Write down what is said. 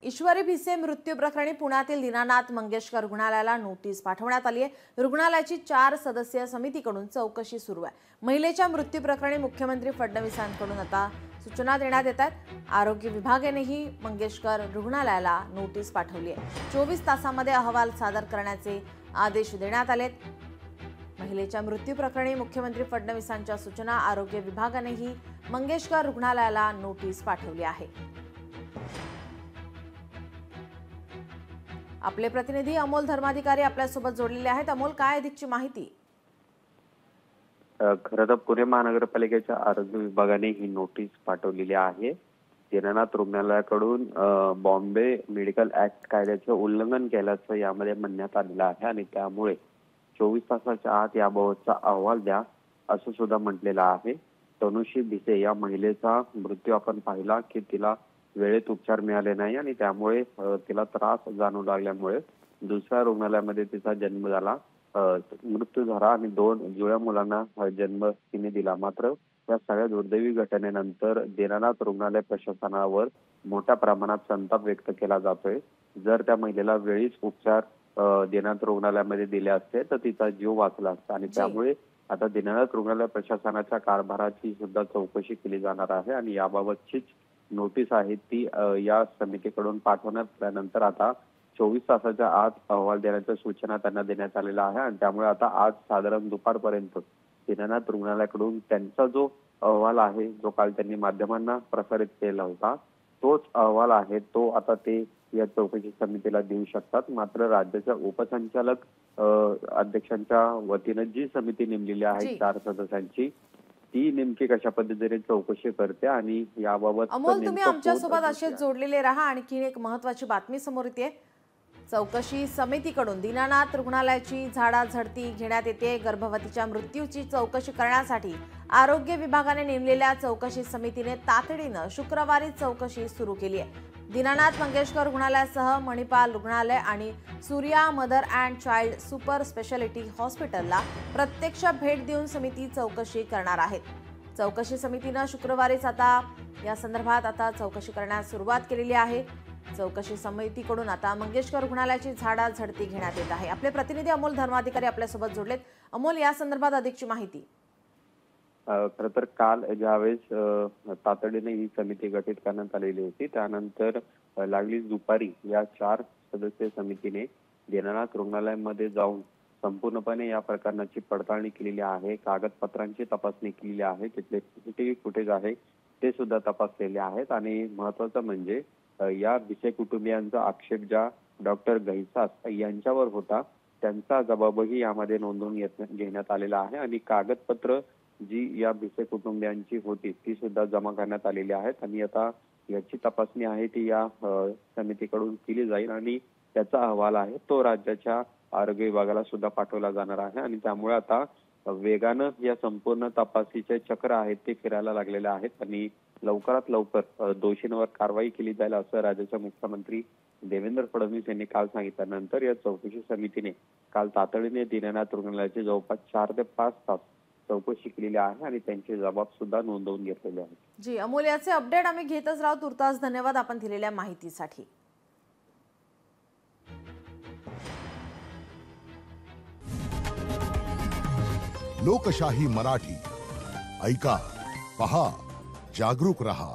ईश्वरी भिसे मृत्यू प्रकरणी पुण्यातील दीनानाथ मंगेशकर रुग्णालयाला नोटीस पाठवण्यात आली आहे। रुग्णालयाची 4 सदस्यीय समितीकडून चौकशी सुरू आहे। महिलेच्या मृत्यू प्रकरणी मुख्यमंत्री फडणवीसांकडून आता सूचना देण्यात येत आहेत। आरोग्य विभागानेही मंगेशकर रुग्णालयाला नोटीस पाठवली आहे। 24 तासांमध्ये अहवाल सादर करण्याचे आदेश देण्यात आलेत। महिलेच्या मृत्यू प्रकरणी मुख्यमंत्री फडणवीसांच्या सूचना आरोग्य विभागानेही मंगेशकर रुग्णालयाला नोटीस पाठवली आहे। आपले प्रतिनिधी अमोल धर्माधिकारी आपल्यासोबत जोडलेले आहेत। अमोल, काय अधिकची माहिती? खरं तर पुणे महानगरपालिकेच्या आरोग्य विभागाने ही नोटीस पाठवलेली आहे। दीनानाथ रुग्णालयाकडून बॉम्बे मेडिकल ऍक्ट कायद्याचे उल्लंघन केल्याचं यामध्ये म्हणण्यात आलेलं आहे आणि त्यामुळे 24 तासाच्या आत याबाबतचा अहवाल द्या असं सुद्धा म्हटलेलं आहे। तनुश्री भिसे या महिलेचा मृत्यू आपण पाहिला की तिला वेळेत उपचार मिळाले नाही आणि त्यामुळे तिला त्रास जाणवू लागल्यामुळे दुसऱ्या रुग्णालयामध्ये तिचा जन्म झाला, मृत्यू झाला आणि 2 जुळ्या मुलांना जन्म तिने दिला। मात्र या सगळ्या दुर्दैवी घटनेनंतर दीनानाथ रुग्णालय प्रशासनावर मोठ्या प्रमाणात संताप व्यक्त केला जातोय। जर त्या महिलेला वेळीच उपचार दीनानाथ रुग्णालयामध्ये दिले असते तर तिचा जीव वाचला असता आणि त्यामुळे आता दीनानाथ रुग्णालय प्रशासनाच्या कारभाराची सुद्धा चौकशी केली जाणार आहे आणि याबाबतचीच नोटीस आहे ती या समितीकडून पाठवण्यात आल्यानंतर आता 24 तासाच्या आत अहवाल देण्याच्या सूचना त्यांना देण्यात आलेल्या आहे आणि त्यामुळे आता आज साधारण दुपारपर्यंत दीनानाथ रुग्णालयाकडून त्यांचा जो अहवाल आहे, जो काल त्यांनी माध्यमांना प्रसारित केला होता, तोच अहवाल आहे तो आता ते या चौकशी समितीला देऊ शकतात। मात्र राज्याच्या उपसंचालक अध्यक्षांच्या वतीने जी समिती नेमलेली आहे 4 सदस्यांची, ती नेमकी कशा पद्धतीने चौकशी करते आणि याबाबत अमोल, तुम्ही आमच्यासोबत असेच जोडलेले राहा। आणखी एक महत्त्वाची बातमी समोर येते। चौकशी समितीकडून दीनानाथ रुग्णालयाची झाडाझडती घेण्यात येते। गर्भवतीच्या मृत्यूची चौकशी करण्यासाठी आरोग्य विभागाने नेमलेल्या चौकशी समितीने तातडीने शुक्रवारी चौकशी सुरू केली आहे। दीनानाथ मंगेशकर रुग्णालयासह मणिपाल रुग्णालय आणि Surya mother and child super speciality हॉस्पिटलला प्रत्यक्ष भेट देऊन समिती चौकशी करणार आहे। चौकशी समितीने शुक्रवारीच आता या संदर्भात आता चौकशी करण्यास सुरुवात केलेली आहे। चौकशी समितीकडून आता मंगेशकर रुग्णालयाची झाडाझडती घेण्यात येत आहे। आपले प्रतिनिधी अमोल धर्माधिकारी आपल्यासोबत जोडलेत। अमोल, या संदर्भात अधिकची माहिती? खरं तर काल ज्यावेळेस तातडीने ही समिती गठीत करण्यात आलेली होती त्यानंतर लागलीच दुपारी या 4 सदस्यीय समितीने दीनानाथ रुग्णालयामध्ये जाऊन संपूर्णपणे या प्रकरणाची पडताळणी केलेली आहे। कागदपत्रांची तपासणी केलेली आहे, तिथले सीसीटीव्ही फुटेज आहे ते सुद्धा तपासलेले आहेत आणि महत्वाचं म्हणजे या भिसे कुटुंबियांचा आक्षेप ज्या डॉक्टर घैसास यांच्यावर होता त्यांचा जबाबही यामध्ये नोंदवून घेण्यात आलेला आहे आणि कागदपत्र जी या भिसे कुटुंबियांची होती ती सुद्धा जमा करण्यात आलेली आहेत आणि आता याची तपासणी आहे ती या समितीकडून केली जाईल आणि त्याचा अहवाल आहे तो राज्याच्या आरोग्य विभागाला सुद्धा पाठवला जाणार आहे आणि त्यामुळे आता वेगानं या संपूर्ण तपासीचे चक्र आहेत ते फिरायला लागलेले आहेत आणि लवकरात लवकर दोषींवर कारवाई केली जाईल असं राज्याचे मुख्यमंत्री देवेंद्र फडणवीस यांनी काल सांगितल्यानंतर या चौकशी समितीने काल तातडीने दीनानाथ रुग्णालयाचे जवळपास 4 ते 5 तास चौकशी केलेली आहे आणि त्यांचे जबाब सुद्धा नोंदवून घेतलेले आहेत। जी अमोल, याचे अपडेट आम्ही घेतच राहू। तुर्तास धन्यवाद आपण दिलेल्या माहितीसाठी। लोकशाही मराठी ऐका, पहा, जागरूक रहा।